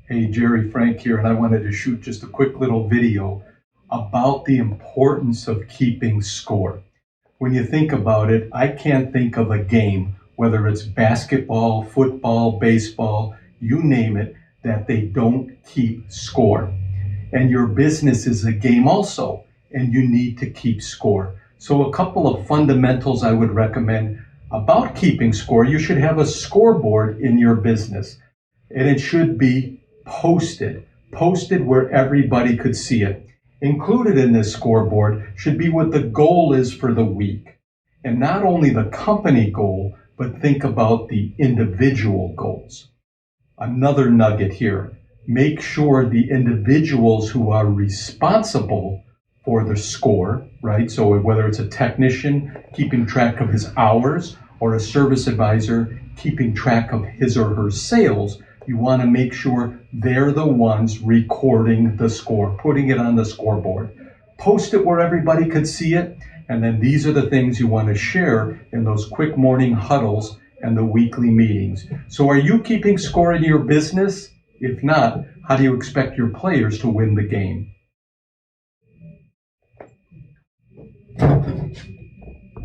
Hey, Jerry Frank here, and I wanted to shoot just a quick little video about the importance of keeping score. When you think about it, I can't think of a game, whether it's basketball, football, baseball, you name it, that they don't keep score. And your business is a game also, and you need to keep score. So, a couple of fundamentals I would recommend about keeping score: you should have a scoreboard in your business, and it should be posted where everybody could see it. Included in this scoreboard should be what the goal is for the week. And not only the company goal, but think about the individual goals. Another nugget here: make sure the individuals who are responsible for the score, right? So whether it's a technician keeping track of his hours or a service advisor keeping track of his or her sales, you want to make sure they're the ones recording the score, putting it on the scoreboard. Post it where everybody could see it. And then these are the things you want to share in those quick morning huddles and the weekly meetings. So are you keeping score in your business? If not, how do you expect your players to win the game?